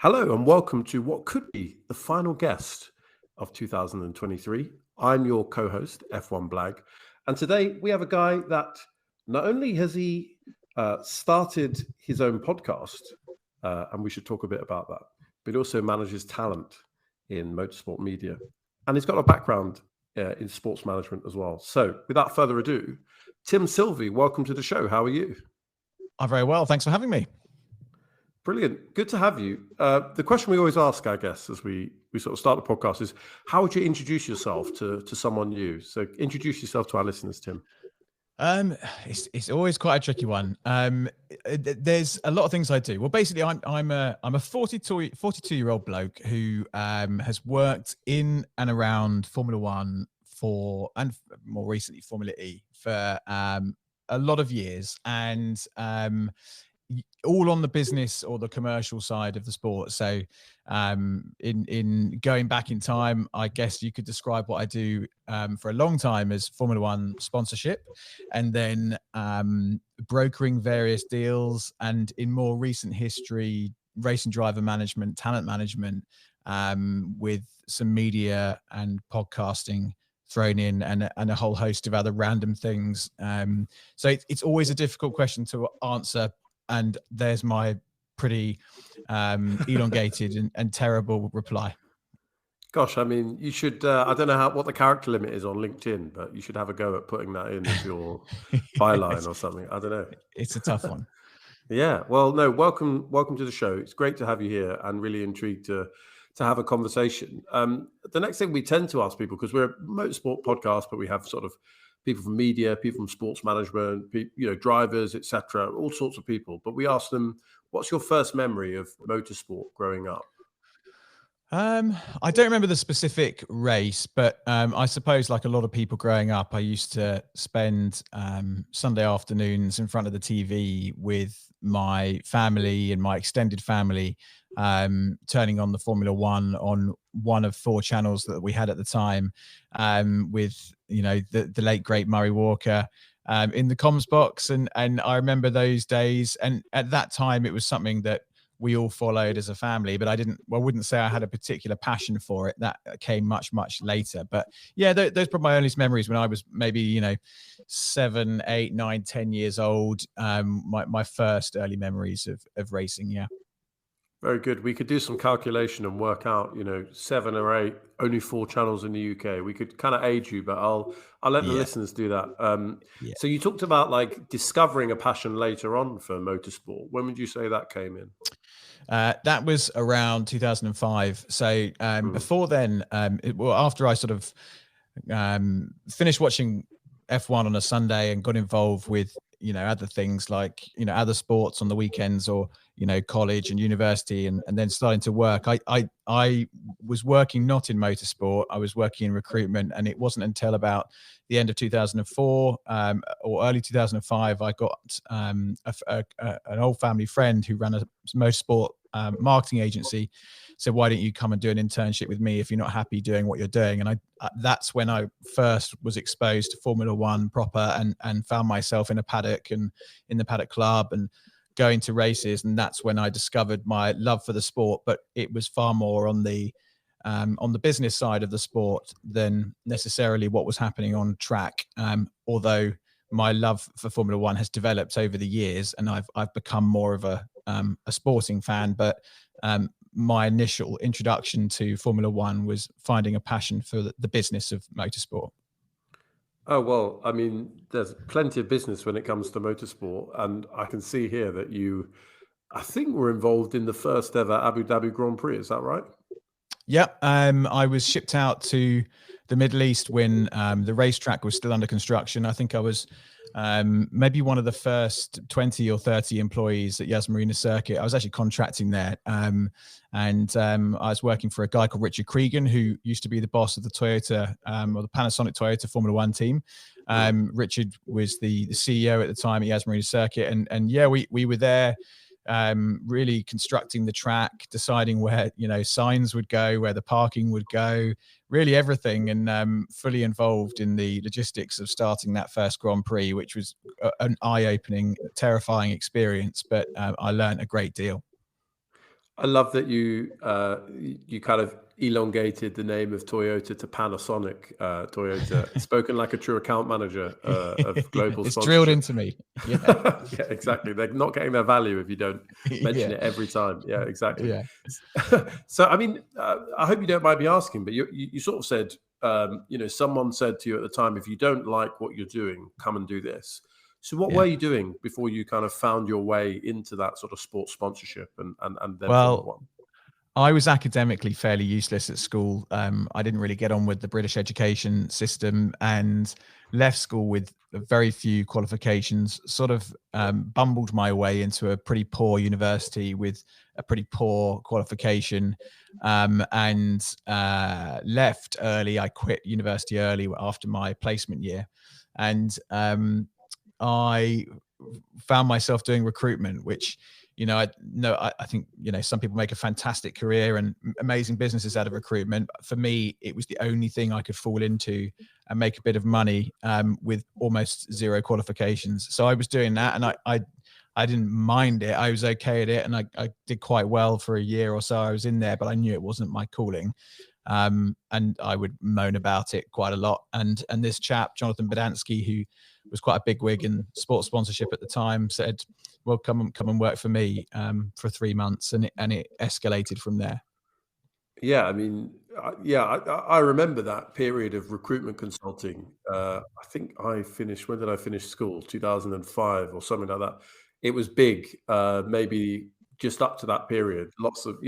Hello and welcome to what could be the final guest of 2023. I'm your co-host, F1 Blag, and today we have a guy that not only has he started his own podcast, and we should talk a bit about that, but he also manages talent in motorsport media, and he's got a background in sports management as well. So without further ado, Tim Silvey, welcome to the show. How are you? I'm very well. Thanks for having me. Brilliant. Good to have you. The question we always ask, I guess, as we sort of start the podcast is, how would you introduce yourself to someone new? So introduce yourself to our listeners, Tim. It's always quite a tricky one. There's a lot of things I do. Well, basically, I'm a 42-year-old bloke who has worked in and around Formula One and more recently Formula E for a lot of years, and all on the business or the commercial side of the sport. So in going back in time, I guess you could describe what I do for a long time as Formula One sponsorship, and then brokering various deals, and in more recent history, race and driver management, talent management, with some media and podcasting thrown in, and a whole host of other random things. So it's always a difficult question to answer. And there's my pretty elongated and terrible reply. Gosh, I mean, you should, I don't know what the character limit is on LinkedIn, but you should have a go at putting that in as your byline or something. I don't know. It's a tough one. Yeah. Well, no, welcome to the show. It's great to have you here, and really intrigued to have a conversation. The next thing we tend to ask people, because we're a motorsport podcast, but we have sort of people from media, people from sports management, drivers, etc., all sorts of people. But we ask them, what's your first memory of motorsport growing up? I don't remember the specific race, but I suppose, like a lot of people growing up, I used to spend Sunday afternoons in front of the TV with my family and my extended family, turning on the Formula One on one of four channels that we had at the time, with the late great Murray Walker in the comms box, and I remember those days. And at that time, it was something that we all followed as a family, but I wouldn't say I had a particular passion for it. That came much later. But yeah, those are probably my earliest memories, when I was maybe 7, 8, 9, 10 years old. My first early memories of racing. Yeah. Very good. We could do some calculation and work out, 7 or 8, only 4 channels in the UK. We could kind of age you, but I'll let the listeners do that. So you talked about like discovering a passion later on for motorsport. When would you say that came in? That was around 2005. So before then, after I sort of finished watching F1 on a Sunday and got involved with other things like other sports on the weekends, or college and university, and then starting to work, I was working not in motorsport. I was working in recruitment, and it wasn't until about the end of 2004 or early 2005 I got an old family friend who ran a motorsport marketing agency, said, why don't you come and do an internship with me if you're not happy doing what you're doing? And that's when I first was exposed to Formula One proper, and found myself in a paddock and in the paddock club and going to races. And that's when I discovered my love for the sport, but it was far more on the business side of the sport than necessarily what was happening on track. Although my love for Formula One has developed over the years, and I've become more of a sporting fan. But my initial introduction to Formula One was finding a passion for the business of motorsport. Oh, well, I mean, there's plenty of business when it comes to motorsport. And I can see here that you, I think, were involved in the first ever Abu Dhabi Grand Prix. Is that right? Yeah. I was shipped out to the Middle East when the racetrack was still under construction. I think I was maybe one of the first 20 or 30 employees at Yas Marina Circuit. I was actually contracting there. And I was working for a guy called Richard Cregan, who used to be the boss of the Toyota or the Panasonic Toyota Formula One team. Richard was the CEO at the time at Yas Marina Circuit. And yeah, we were there really constructing the track, deciding where, signs would go, where the parking would go, really everything, and fully involved in the logistics of starting that first Grand Prix, which was an eye-opening, terrifying experience, but I learned a great deal. I love that you kind of elongated the name of Toyota to Panasonic Toyota. Spoken like a true account manager of Yeah, global it's drilled sponsorship. into me. Yeah, Yeah, exactly. They're not getting their value if you don't mention yeah, it every time. Yeah, exactly. yeah, So, I mean, I hope you don't mind me asking, but you sort of said, someone said to you at the time, if you don't like what you're doing, come and do this. So, what yeah. were you doing before you kind of found your way into that sort of sports sponsorship and then Formula Well, One? I was academically fairly useless at school. I didn't really get on with the British education system and left school with very few qualifications, sort of bumbled my way into a pretty poor university with a pretty poor qualification, and left early. I quit university early after my placement year. And I found myself doing recruitment, which, I think, some people make a fantastic career and amazing businesses out of recruitment. For me, it was the only thing I could fall into and make a bit of money with almost zero qualifications. So I was doing that, and I didn't mind it. I was okay at it, and I did quite well for a year or so. I was in there, but I knew it wasn't my calling. And I would moan about it quite a lot. And this chap, Jonathan Bodansky, who was quite a big wig in sports sponsorship at the time, said, well, come and work for me for 3 months. And it escalated from there. Yeah, I mean, I remember that period of recruitment consulting. I think I finished. When did I finish school? 2005 or something like that. It was big. Maybe just up to that period. Lots of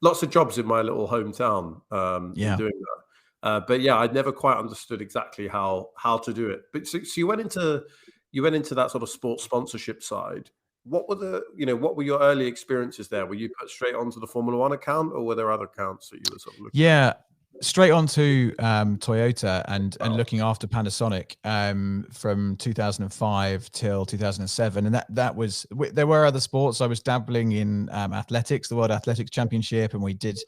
lots of jobs in my little hometown in Yeah. doing that. But yeah, I'd never quite understood exactly how to do it. But so you went into that sort of sports sponsorship side. What were your early experiences there? Were you put straight onto the Formula One account, or were there other accounts that you were sort of looking at? Yeah, straight on to Toyota and Wow. looking after Panasonic from 2005 till 2007, and that was, there were other sports. I was dabbling in athletics, the World Athletics Championship, and we did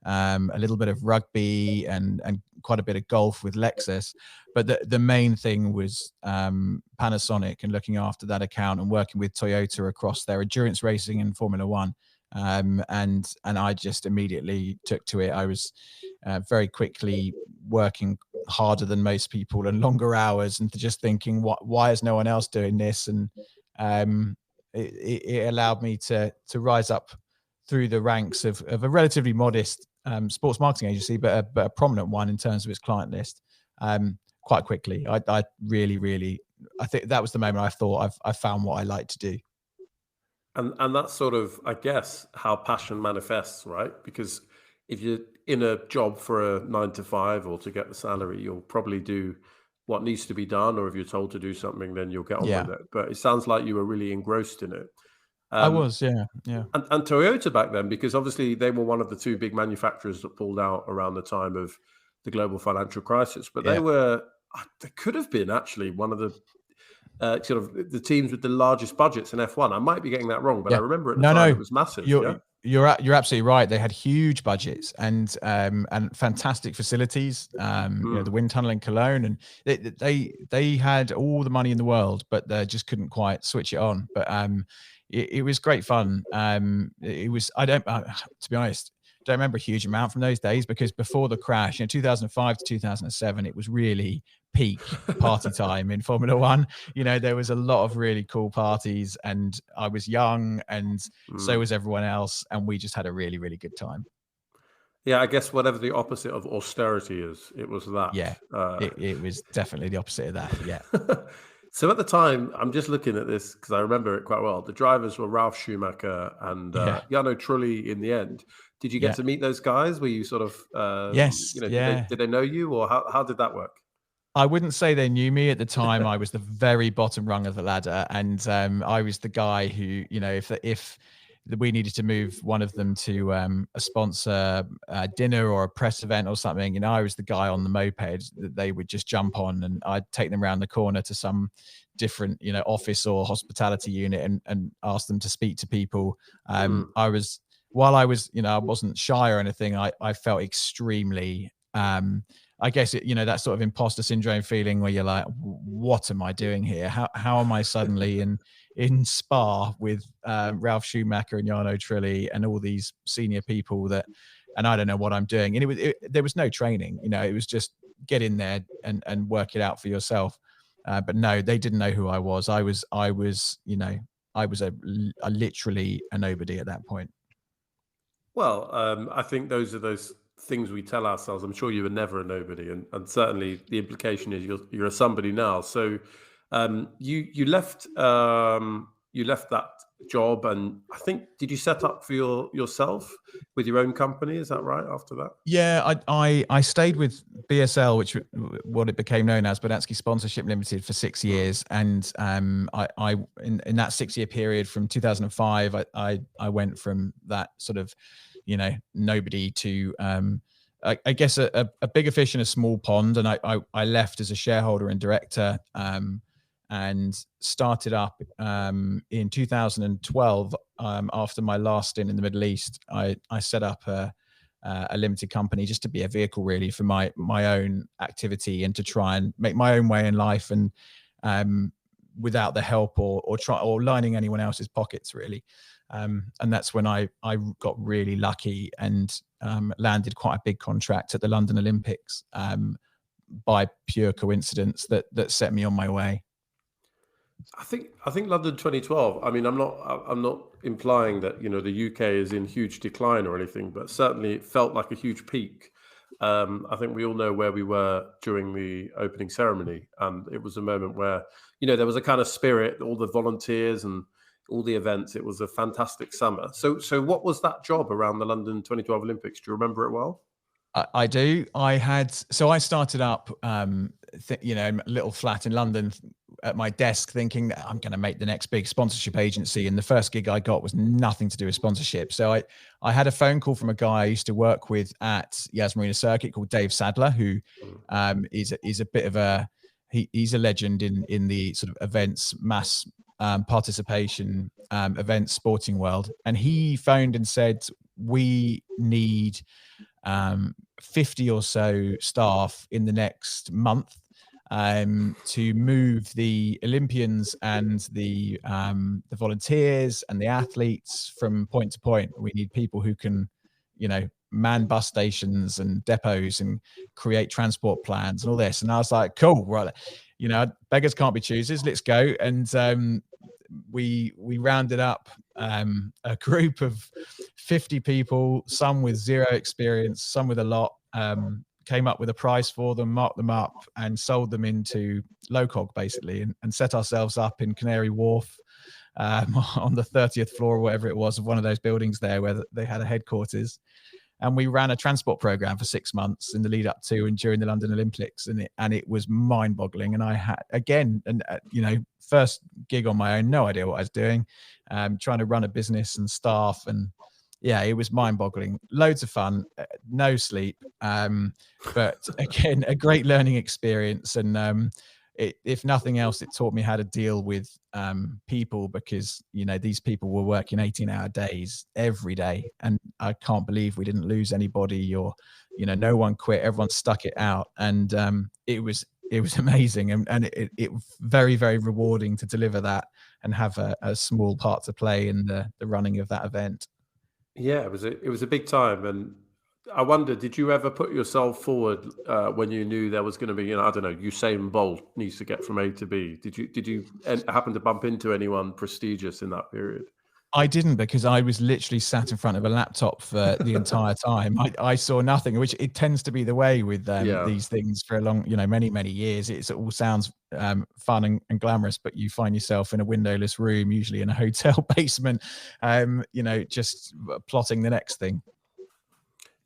a little bit of rugby and quite a bit of golf with Lexus. But the main thing was Panasonic and looking after that account and working with Toyota across their endurance racing and Formula One. And I just immediately took to it. I was very quickly working harder than most people and longer hours, and just thinking, why is no one else doing this? And it allowed me to rise up through the ranks of a relatively modest sports marketing agency, but a prominent one in terms of its client list. Quite quickly, I really, I think that was the moment I thought I found what I like to do. And that's sort of, I guess, how passion manifests, right? Because if you're in a job for a 9 to 5 or to get the salary, you'll probably do what needs to be done, or if you're told to do something, then you'll get on Yeah, with it. But it sounds like you were really engrossed in it. I Um, was. Yeah, yeah, and Toyota back then, because obviously they were one of the two big manufacturers that pulled out around the time of the global financial crisis, but yeah. they could have been actually one of the sort of the teams with the largest budgets in F1. I might be getting that wrong, but I Yeah. remember at the time No. it was massive. You're Yeah. you're absolutely right. They had huge budgets and fantastic facilities. The Mm. wind tunnel in Cologne, and they had all the money in the world, but they just couldn't quite switch it on. But it was great fun. It was, I don't to be honest, don't remember a huge amount from those days, because before the crash, 2005 to 2007, it was really peak party time in Formula One. There was a lot of really cool parties, and I was young, and so Mm. was everyone else, and we just had a really, really good time. Yeah, I guess whatever the opposite of austerity is, it was that. Yeah, it was definitely the opposite of that. Yeah, So at the time, I'm just looking at this because I remember it quite well. The drivers were Ralf Schumacher and yeah, Jarno Trulli in the end. Did you get yeah. to meet those guys? Were you sort of, Yes, yeah. did they know you, or how did that work? I wouldn't say they knew me at the time. I was the very bottom rung of the ladder, and I was the guy who, if we needed to move one of them to a sponsor dinner or a press event or something, I was the guy on the moped that they would just jump on, and I'd take them around the corner to some different, office or hospitality unit and ask them to speak to people. Mm. While I was, I wasn't shy or anything, I felt extremely, I guess that sort of imposter syndrome feeling where you're like, what am I doing here? How am I suddenly in Spa with Ralph Schumacher and Jarno Trulli and all these senior people and I don't know what I'm doing. And there was no training, it was just get in there and work it out for yourself. But no, they didn't know who I was. I was literally a nobody at that point. Well, I think those are those things we tell ourselves. I'm sure you were never a nobody, and certainly the implication is you're a somebody now. So you left that job, and I think, did you set up for yourself with your own company? Is that right? After that, yeah, I stayed with BSL, which what it became known as, Bodansky Sponsorship Limited, for 6 years, and I in that 6-year period from 2005, I went from that sort of nobody to I guess a bigger fish in a small pond, and I left as a shareholder and director. And started up in 2012 after my last stint in the Middle East. I set up a limited company just to be a vehicle really for my own activity and to try and make my own way in life, and without the help or lining anyone else's pockets really. And that's when I got really lucky and landed quite a big contract at the London Olympics by pure coincidence that set me on my way. I think London 2012. I mean, I'm not implying that the UK is in huge decline or anything, but certainly it felt like a huge peak. I think we all know where we were during the opening ceremony, and it was a moment where there was a kind of spirit, all the volunteers and all the events. It was a fantastic summer. So what was that job around the London 2012 Olympics? Do you remember it well? I do. I started up, a little flat in London at my desk thinking that I'm going to make the next big sponsorship agency. And the first gig I got was nothing to do with sponsorship. So I had a phone call from a guy I used to work with at Yas Marina Circuit called Dave Sadler, who is a bit of he's a legend in the sort of events, mass participation, events, sporting world. And he phoned and said, we need 50 or so staff in the next month to move the Olympians and the volunteers and the athletes from point to point. We need people who can, man bus stations and depots and create transport plans and all this. And I was like, cool, right. Beggars can't be choosers. Let's go. And we rounded up a group of 50 people, some with zero experience, some with a lot, came up with a price for them, marked them up and sold them into low-cog basically, and set ourselves up in Canary Wharf on the 30th floor or whatever it was of one of those buildings there where they had a headquarters. And we ran a transport program for 6 months in the lead up to and during the London Olympics, and it was mind-boggling. And I had first gig on my own, no idea what I was doing, trying to run a business and staff, and yeah, it was mind-boggling. Loads of fun, no sleep, but again, a great learning experience. And if nothing else, it taught me how to deal with people, because these people were working 18-hour days every day, and I can't believe we didn't lose anybody, or no one quit. Everyone stuck it out, and it was amazing, and it very, very rewarding to deliver that and have a small part to play in the running of that event. Yeah, it was a big time, and I wonder, did you ever put yourself forward when you knew there was going to be, I don't know, Usain Bolt needs to get from A to B? Did you happen to bump into anyone prestigious in that period? I didn't, because I was literally sat in front of a laptop for the entire time. I saw nothing, which it tends to be the way with these things for a long, many, many years. It all sounds fun and glamorous, but you find yourself in a windowless room, usually in a hotel basement, just plotting the next thing.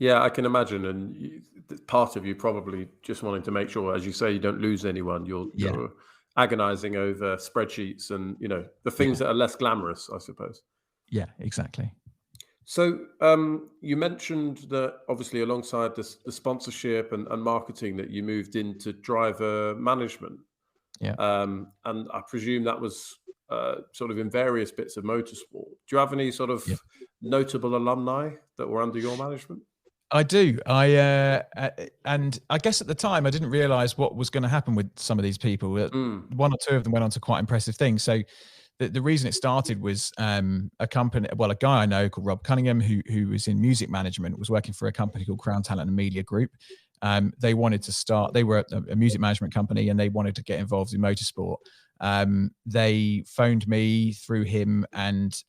Yeah, I can imagine. And part of you probably just wanting to make sure, as you say, you don't lose anyone. You're agonizing over spreadsheets and, the things that are less glamorous, I suppose. Yeah, exactly. So you mentioned that obviously alongside the sponsorship and marketing that you moved into driver management. Yeah. And I presume that was sort of in various bits of motorsport. Do you have any sort of notable alumni that were under your management? I do. And I guess at the time I didn't realize what was going to happen with some of these people. One or two of them went on to quite impressive things. So the reason it started was a guy I know called Rob Cunningham, who was in music management, was working for a company called Crown Talent and Media Group. They wanted to start, they were a music management company, and they wanted to get involved in motorsport. They phoned me through him, and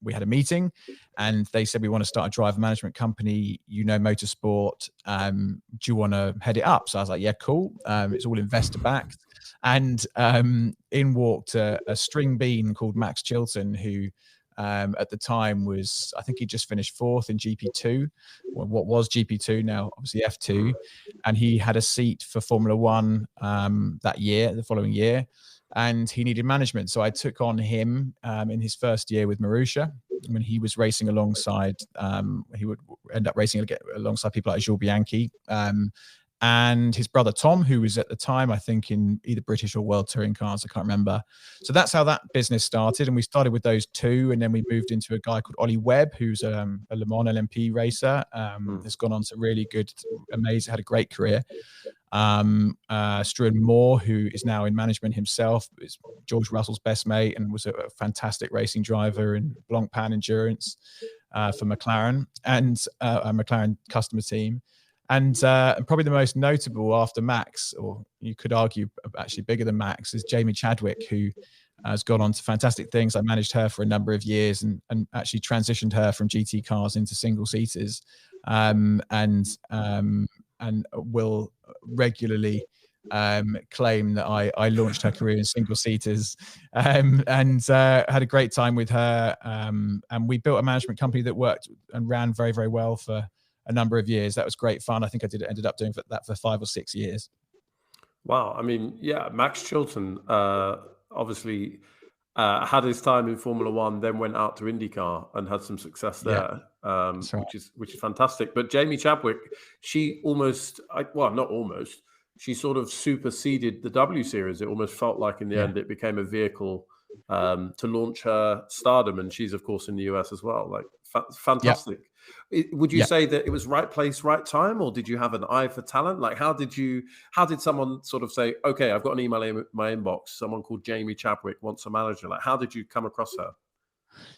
we had a meeting, and they said, we want to start a driver management company, motorsport. Do you want to head it up? So I was like, yeah, cool. It's all investor backed. And in walked a string bean called Max Chilton, who at the time was, I think he just finished fourth in GP2, what was GP2, now obviously F2. And he had a seat for Formula One the following year. And he needed management. So I took on him in his first year with Marussia, when he was racing alongside, he would end up racing alongside people like Jules Bianchi, and his brother Tom, who was at the time, I think, in either British or World Touring Cars, I can't remember. So that's how that business started. And we started with those two, and then we moved into a guy called Ollie Webb, who's a Le Mans LMP racer, has gone on to really good, amazing, had a great career. Struan Moore, who is now in management himself, is George Russell's best mate and was a fantastic racing driver in Blancpain Endurance for McLaren and a McLaren customer team. And probably the most notable after Max, or you could argue actually bigger than Max, is Jamie Chadwick, who has gone on to fantastic things. I managed her for a number of years and actually transitioned her from GT cars into single seaters, and will regularly claim that I launched her career in single seaters, and had a great time with her. And we built a management company that worked and ran very, very well for a number of years. That was great fun. I think I ended up doing that for 5 or 6 years. Wow. I mean, yeah, Max Chilton obviously had his time in Formula One, then went out to IndyCar and had some success there, right. which is fantastic. But Jamie Chadwick, she she sort of superseded the W Series. It almost felt like in the end it became a vehicle to launch her stardom, and she's of course in the US as well. Like fantastic. Would you say that it was right place, right time, or did you have an eye for talent? Like how did someone sort of say, okay, I've got an email in my inbox, someone called Jamie Chadwick wants a manager? Like how did you come across her?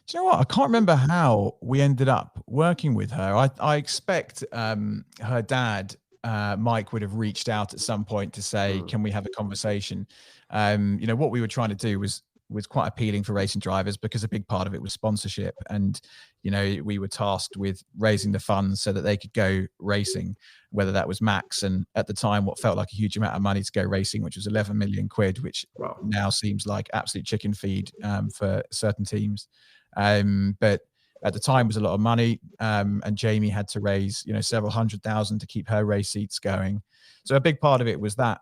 Do you know what? I can't remember how we ended up working with her. I expect her dad, Mike, would have reached out at some point to say, can we have a conversation? What we were trying to do was quite appealing for racing drivers, because a big part of it was sponsorship. And, we were tasked with raising the funds so that they could go racing, whether that was Max, and at the time, what felt like a huge amount of money to go racing, which was 11 million quid, which now seems like absolute chicken feed for certain teams. But at the time was a lot of money. And Jamie had to raise, several $100,000 to keep her race seats going. So a big part of it was that.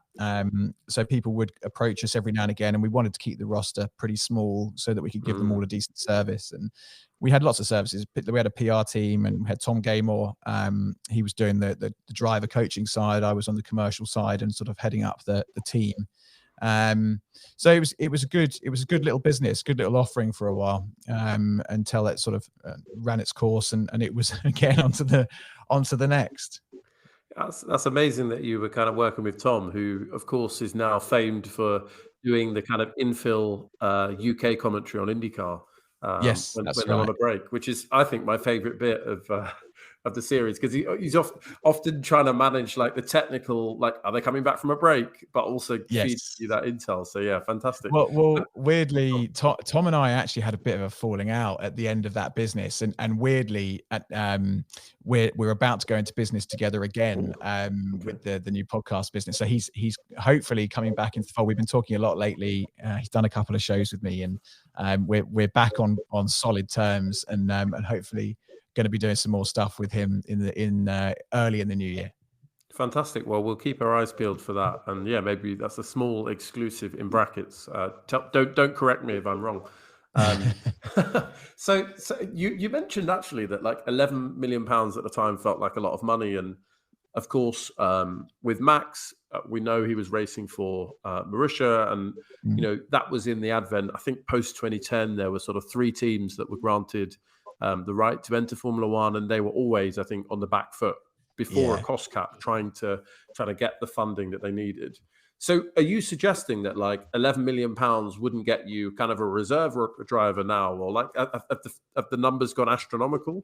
So people would approach us every now and again, and we wanted to keep the roster pretty small so that we could give them all a decent service. And we had lots of services. We had a PR team, and we had Tom Gaymore. He was doing the driver coaching side. I was on the commercial side and sort of heading up the team. So it was a good little business, good little offering for a while, until it sort of ran its course, and it was again onto the next. That's amazing that you were kind of working with Tom, who of course is now famed for doing the kind of infill UK commentary on IndyCar. Yes, when right. They're on a break, which is, I think, my favorite bit of the series, because he's often trying to manage like the technical, like, are they coming back from a break, but also feed you that intel. So yeah, fantastic. Well, weirdly, Tom and I actually had a bit of a falling out at the end of that business, and weirdly, we're about to go into business together again with the new podcast business. So he's hopefully coming back into the fold. We've been talking a lot lately. He's done a couple of shows with me, and we're back on solid terms, and hopefully going to be doing some more stuff with him early in the new year. Fantastic. Well, we'll keep our eyes peeled for that, and yeah, maybe that's a small exclusive in brackets. Don't correct me if I'm wrong. So you mentioned actually that like 11 million pounds at the time felt like a lot of money, and of course, with Max, we know he was racing for Marussia, and that was in the advent. I think post 2010, there were sort of 3 teams that were granted the right to enter Formula One, and they were always, I think, on the back foot before a cost cap, trying to get the funding that they needed. So are you suggesting that like 11 million pounds wouldn't get you kind of a reserve driver now, or like have the numbers gone astronomical?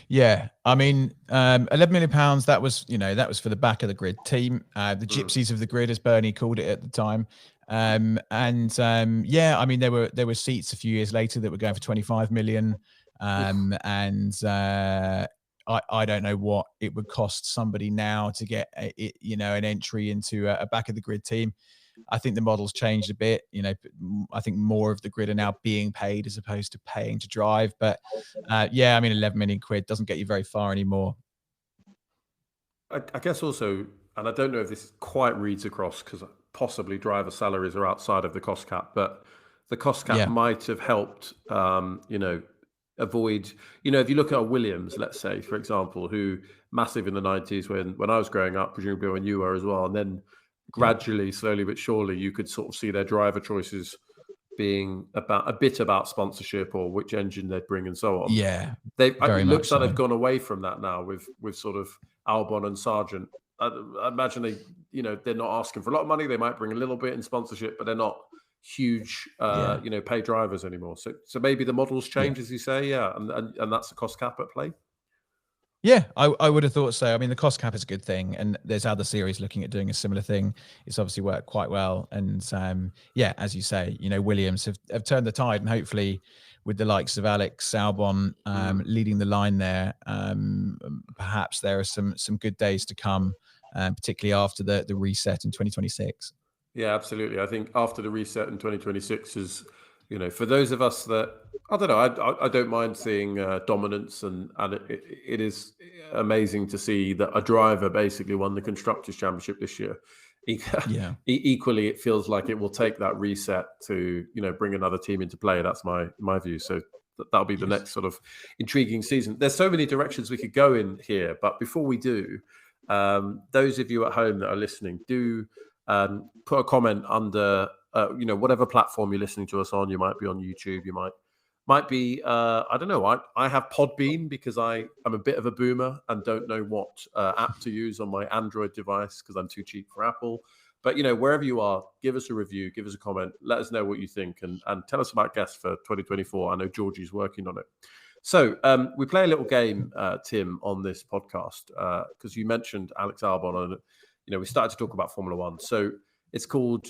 Yeah, I mean, 11 million pounds. That was, that was for the back of the grid team, the gypsies of the grid, as Bernie called it at the time. Yeah, I mean, there were seats a few years later that were going for 25 million, and I don't know what it would cost somebody now to get an entry into a back of the grid team. I think the model's changed a bit. I think more of the grid are now being paid as opposed to paying to drive. But yeah, I mean, 11 million quid doesn't get you very far anymore. I guess also, and I don't know if this quite reads across because possibly driver salaries are outside of the cost cap, but the cost cap might have helped, avoid, if you look at a Williams, let's say, for example, who massive in the 90s when I was growing up, presumably when you were as well, and then gradually, slowly but surely, you could sort of see their driver choices being a bit about sponsorship or which engine they'd bring and so on. Yeah, it looks like they've gone away from that now with sort of Albon and Sargent. I imagine they're not asking for a lot of money. They might bring a little bit in sponsorship, but they're not huge, pay drivers anymore. So maybe the models change, as you say, and that's the cost cap at play. Yeah, I would have thought so. I mean, the cost cap is a good thing, and there's other series looking at doing a similar thing. It's obviously worked quite well, and yeah, as you say, Williams have turned the tide, and hopefully, with the likes of Alex Albon leading the line there, perhaps there are some good days to come, particularly after the reset in 2026. Yeah, absolutely. I think after the reset in 2026 is, for those of us that, I don't know, I don't mind seeing dominance, and it is amazing to see that a driver basically won the Constructors' Championship this year. Equally, it feels like it will take that reset to, bring another team into play. That's my view. So that'll be the next sort of intriguing season. There's so many directions we could go in here, but before we do, those of you at home that are listening, do put a comment under whatever platform you're listening to us on. You might be on YouTube, you might be I don't know, I have Podbean because I'm a bit of a boomer and don't know what app to use on my Android device because I'm too cheap for Apple. But wherever you are, give us a review, give us a comment, let us know what you think, and tell us about guests for 2024. I know Jorgy'S working on it. So we play a little game, Tim, on this podcast because you mentioned Alex Albon, and we started to talk about Formula One. So it's called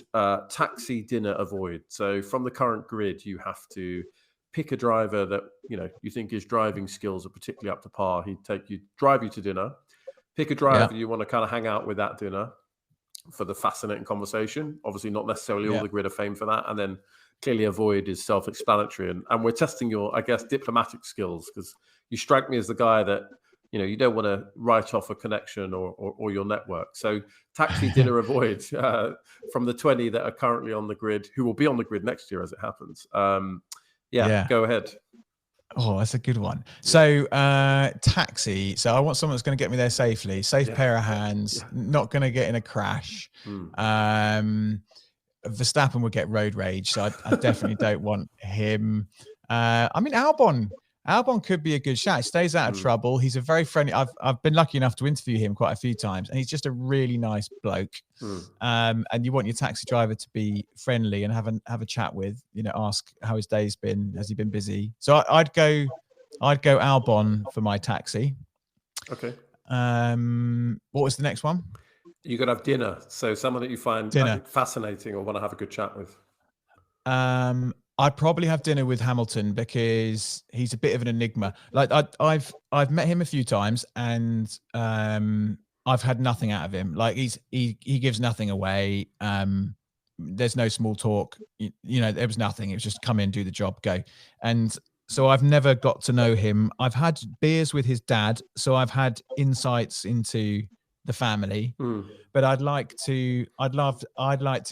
Taxi Dinner Avoid. So from the current grid, you have to pick a driver that you think his driving skills are particularly up to par. He'd drive you to dinner. Pick a driver you want to kind of hang out with at dinner for the fascinating conversation. Obviously, not necessarily all the grid are famed for that. And then clearly avoid is self-explanatory. And we're testing your, I guess, diplomatic skills because you strike me as the guy that you don't want to write off a connection or your network. So Taxi Dinner Avoid from the 20 that are currently on the grid, who will be on the grid next year as it happens. Go ahead. Oh, that's a good one. So taxi. So I want someone that's going to get me there safely. Safe pair of hands, not going to get in a crash. Verstappen would get road rage. So I definitely don't want him. I mean, Albon could be a good shout. He stays out of trouble. He's a very friendly. I've been lucky enough to interview him quite a few times, and he's just a really nice bloke. And you want your taxi driver to be friendly and have a chat with. Ask how his day's been. Has he been busy? So I'd go Albon for my taxi. Okay. What was the next one? You got to have dinner. So someone that you find fascinating or want to have a good chat with. I'd probably have dinner with Hamilton because he's a bit of an enigma. Like I've met him a few times and I've had nothing out of him. Like he gives nothing away. There's no small talk. There was nothing. It was just come in, do the job, go. And so I've never got to know him. I've had beers with his dad, so I've had insights into the family. But I'd like to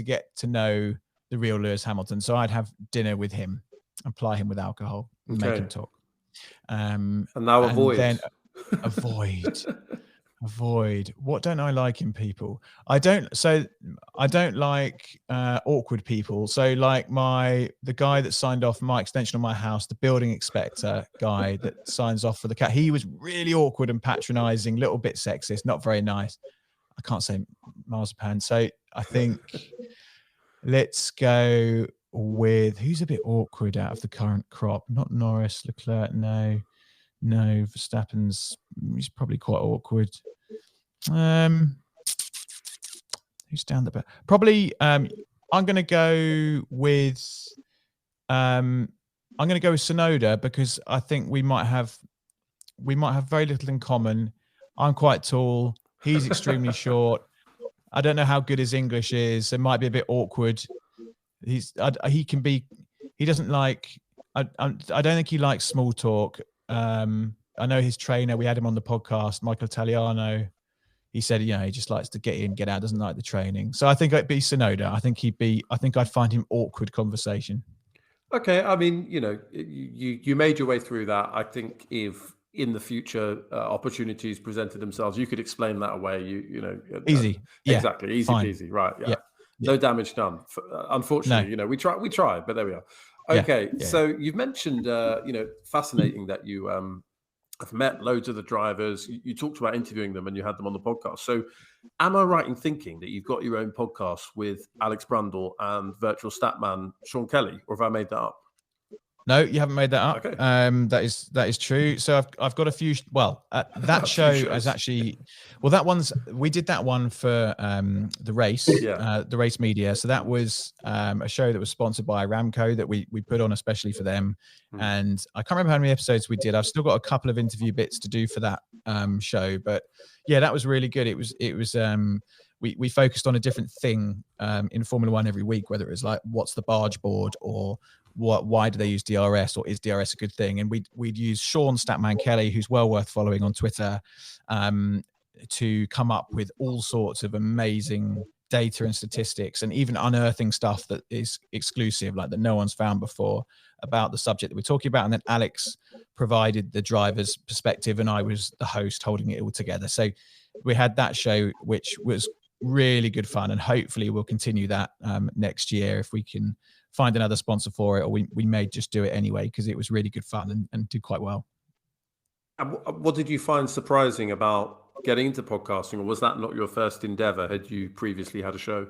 get to know the real Lewis Hamilton. So I'd have dinner with him, apply him with alcohol, and make him talk. And now avoid. Then avoid. What don't I like in people? I don't like awkward people. So like the guy that signed off my extension on my house, the building inspector guy that signs off for the cat, he was really awkward and patronizing, little bit sexist, not very nice. I can't say marzipan. So I think let's go with who's a bit awkward out of the current crop. Not Norris, Leclerc, no, Verstappen's, he's probably quite awkward. Who's down the back? Probably I'm going to go with Tsunoda, because I think we might have very little in common. I'm quite tall. He's extremely short. I don't know how good his English is. It might be a bit awkward. He doesn't like, I don't think he likes small talk. I know his trainer, we had him on the podcast, Michael Italiano. He said, he just likes to get in, get out, doesn't like the training. So I think it'd be Tsunoda. I think I'd find him awkward conversation. Okay. I mean, you made your way through that. I think if in the future opportunities presented themselves, you could explain that away. Easy. Exactly. Easy Fine. peasy. Right. Yeah. Yeah. No damage done. Unfortunately, we tried, but there we are. Okay. Yeah. So you've mentioned, fascinating that you, I've met loads of the drivers. You talked about interviewing them and you had them on the podcast. So am I right in thinking that you've got your own podcast with Alex Brundle and virtual statman Sean Kelly, or have I made that up? No, you haven't made that up. Okay. That is true. So I've got a few. Well, that show is actually. Well, we did that one for the race, the race media. So that was a show that was sponsored by Aramco that we put on especially for them. And I can't remember how many episodes we did. I've still got a couple of interview bits to do for that show. But yeah, that was really good. It was. We focused on a different thing in Formula One every week, whether it was like what's the barge board, or why do they use DRS, or is DRS a good thing? And we'd use Sean Statman Kelly, who's well worth following on Twitter, to come up with all sorts of amazing data and statistics, and even unearthing stuff that is exclusive, like that no one's found before, about the subject that we're talking about. And then Alex provided the driver's perspective, and I was the host holding it all together. So we had that show, which was really good fun, and hopefully we'll continue that next year if we can find another sponsor for it, or we may just do it anyway, because it was really good fun and did quite well. And what did you find surprising about getting into podcasting, or was that not your first endeavor? Had you previously had a show?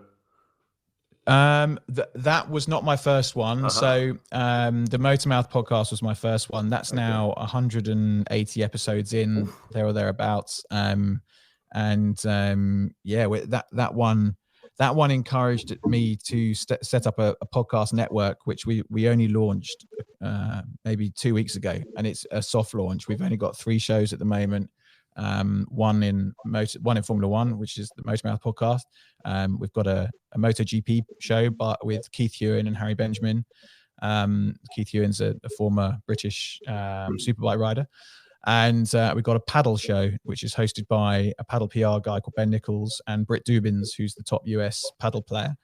That was not my first one. So the Motormouth podcast was my first one. That's now 180 episodes in, there or thereabouts. That one encouraged me to set up a podcast network, which we only launched maybe 2 weeks ago, and it's a soft launch. We've only got 3 shows at the moment. One in Formula One, which is the Motormouth podcast. We've got a MotoGP show, but with Keith Ewan and Harry Benjamin. Keith Ewan's a former British superbike rider. And we've got a paddle show, which is hosted by a paddle PR guy called Ben Nichols and Britt Dubins, who's the top US paddle player.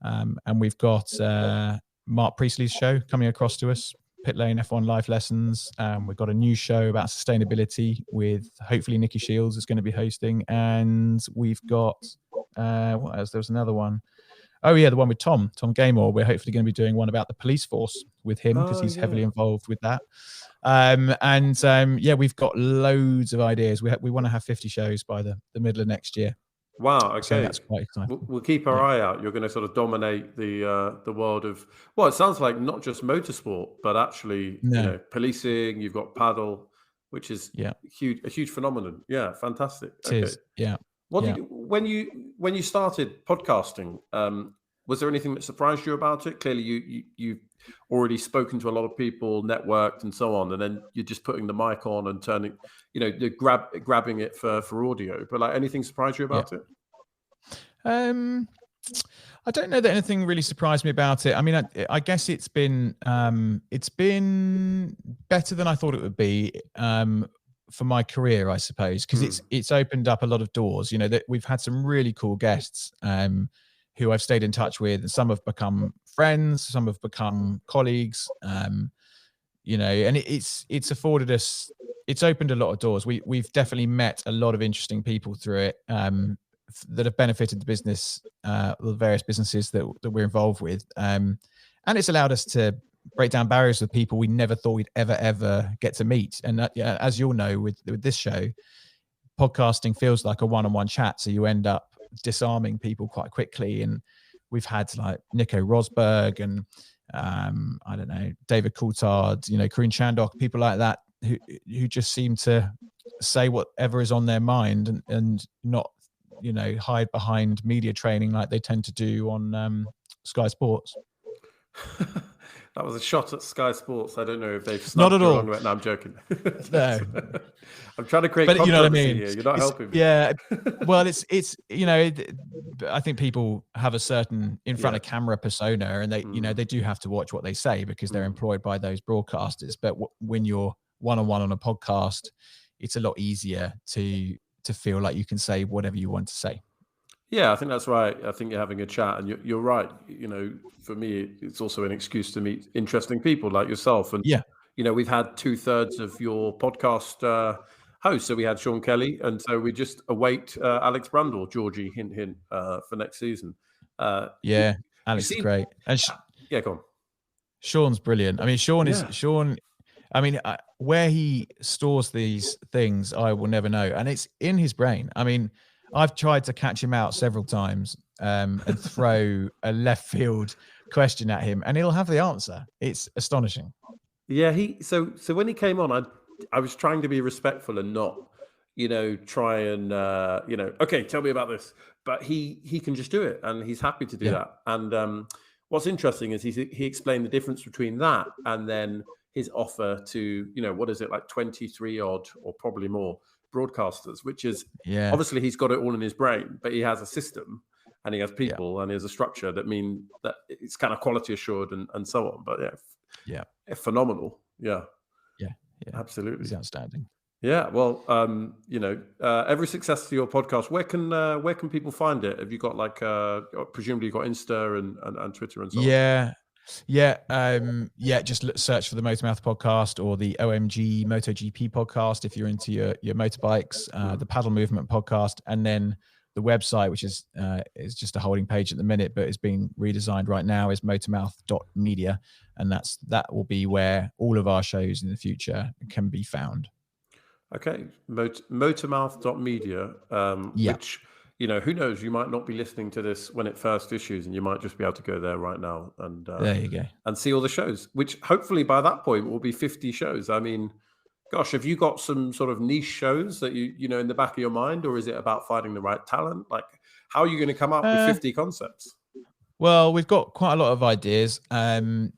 And we've got Mark Priestley's show coming across to us, Pit Lane F1 Life Lessons. We've got a new show about sustainability with hopefully Nikki Shields is going to be hosting. And we've got, what else? There was another one. Oh yeah, the one with Tom Gaymore. We're hopefully going to be doing one about the police force with him, because he's heavily involved with that. We've got loads of ideas. We want to have 50 shows by the middle of next year. Wow. Okay, so that's quite exciting. We'll keep our eye out. You're going to sort of dominate the world of. Well, it sounds like not just motorsport, but actually, policing. You've got paddle, which is a huge phenomenon. Yeah, fantastic. It is. Yeah. When you started podcasting, was there anything that surprised you about it? Clearly, you've already spoken to a lot of people, networked, and so on, and then you're just putting the mic on and turning, you're grabbing it for audio. But like, anything surprised you about it? I don't know that anything really surprised me about it. I mean, I guess it's been better than I thought it would be. For my career, I suppose, because it's opened up a lot of doors. That we've had some really cool guests who I've stayed in touch with, and some have become friends, some have become colleagues. And it's afforded us, it's opened a lot of doors. We've definitely met a lot of interesting people through it that have benefited the business, the various businesses that we're involved with, and it's allowed us to break down barriers with people we never thought we'd ever get to meet. And as you'll know, with this show, podcasting feels like a one-on-one chat. So you end up disarming people quite quickly. And we've had like Nico Rosberg and I don't know, David Coulthard, you know, Karine Chandok, people like that who just seem to say whatever is on their mind and not, you know, hide behind media training like they tend to do on Sky Sports. That was a shot at Sky Sports. I don't know if they've not at all. No, I'm joking. No, I'm trying to create but controversy, you know what I mean. Here. You're not helping me. Yeah, well, it's you know, I think people have a certain in front of camera persona, and they you know they do have to watch what they say because they're employed by those broadcasters. But when you're one-on-one on a podcast, it's a lot easier to feel like you can say whatever you want to say. Yeah, I think that's right. I think you're having a chat, and you're right. You know, for me, it's also an excuse to meet interesting people like yourself. And you know, we've had 2/3 of your podcast hosts. So we had Sean Kelly, and so we just await Alex Brundle, Jorgy, hint, hint, for next season. Alex is great, and go on. Sean's brilliant. I mean, Sean. I mean, where he stores these things, I will never know, and it's in his brain. I mean, I've tried to catch him out several times and throw a left field question at him, and he'll have the answer. It's astonishing. Yeah, so when he came on, I was trying to be respectful and not, you know, try and you know, okay, tell me about this. But he can just do it, and he's happy to do that. And what's interesting is he explained the difference between that and then his offer to, you know, what is it, like 23 odd or probably more broadcasters, which is obviously he's got it all in his brain, but he has a system and he has people and he has a structure that mean that it's kind of quality assured and so on. But phenomenal. Yeah, absolutely, it's outstanding. Yeah, well, you know, every success to your podcast. Where can people find it? Have you got like presumably you've got Insta and Twitter and so on? Just search for the Motormouth podcast or the OMG MotoGP podcast if you're into your motorbikes, the Paddle Movement podcast, and then the website, which is just a holding page at the minute, but is being redesigned right now, is motormouth.media, and that will be where all of our shows in the future can be found. Okay, motormouth.media, which, you know, who knows, you might not be listening to this when it first issues, and you might just be able to go there right now and there you go and see all the shows, which hopefully by that point will be 50 shows. I mean, gosh, have you got some sort of niche shows that you know in the back of your mind, or is it about finding the right talent? Like, how are you going to come up with 50 concepts? Well, we've got quite a lot of ideas and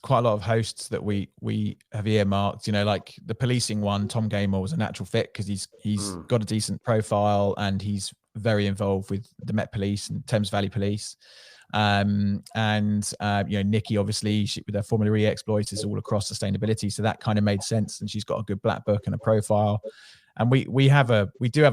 quite a lot of hosts that we have earmarked. You know, like the policing one, Tom Gamer was a natural fit because he's got a decent profile and he's very involved with the Met Police and Thames Valley Police. You know, Nikki, obviously, with her Formula E exploits is all across sustainability. So that kind of made sense. And she's got a good black book and a profile. And we do have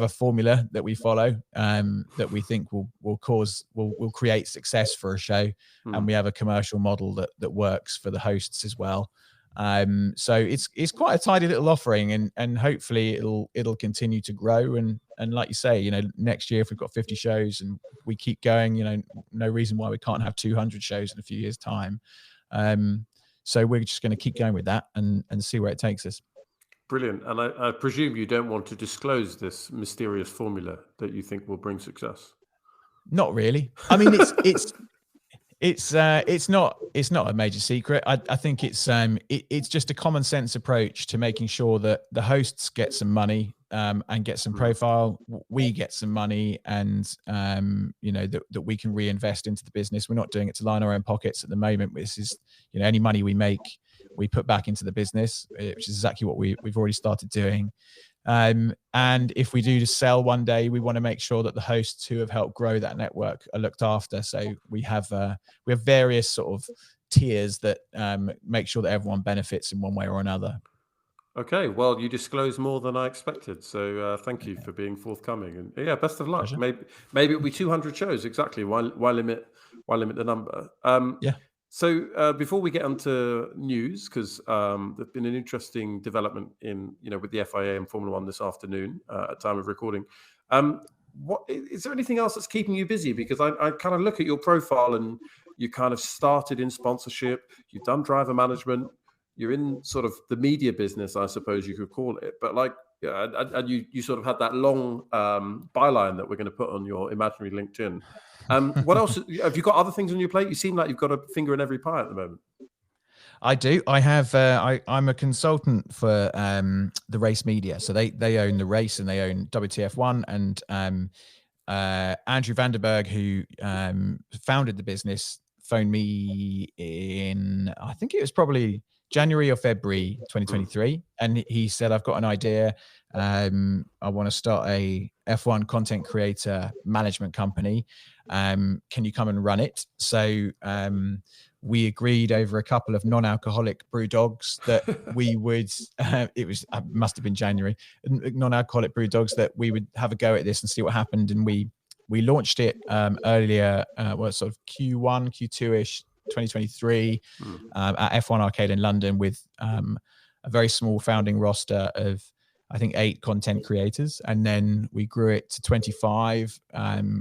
a formula that we follow that we think will create success for a show. And we have a commercial model that works for the hosts as well. So it's quite a tidy little offering, and hopefully it'll continue to grow. And like you say, you know, next year if we've got 50 shows and we keep going, you know, no reason why we can't have 200 shows in a few years' time. So we're just going to keep going with that and see where it takes us. Brilliant. And I presume you don't want to disclose this mysterious formula that you think will bring success. Not really. I mean, it's not a major secret. I think it's just a common sense approach to making sure that the hosts get some money and get some profile. We get some money, and you know, that we can reinvest into the business. We're not doing it to line our own pockets at the moment. This is, you know, any money we make, we put back into the business, which is exactly what we've already started doing. And if we do just sell one day, we want to make sure that the hosts who have helped grow that network are looked after. So we have various sort of tiers that make sure that everyone benefits in one way or another. Okay, well, you disclose more than I expected, so thank you for being forthcoming, and yeah, best of luck. Pleasure. Maybe it'll be 200 shows exactly. Why limit the number? So before we get onto news, because there's been an interesting development with the FIA and Formula One this afternoon at time of recording. What is there anything else that's keeping you busy? Because I kind of look at your profile and you kind of started in sponsorship, you've done driver management, you're in sort of the media business, I suppose you could call it. But like, Yeah, and you sort of had that long byline that we're going to put on your imaginary LinkedIn. What else have you got? Other things on your plate? You seem like you've got a finger in every pie at the moment. I do. I have. I'm a consultant for the race media, so they own the race and they own WTF1. And Andrew Vanderberg, who founded the business, phoned me in, I think it was probably January or February 2023, and he said, "I've got an idea. I want to start a F1 content creator management company. Can you come and run it?" So we agreed over a couple of non-alcoholic brew dogs that we would, must have been January, non-alcoholic brew dogs, that we would have a go at this and see what happened. And we launched it earlier, sort of Q1, Q2-ish, 2023 at F1 Arcade in London with a very small founding roster of, I think, 8 content creators. And then we grew it to 25,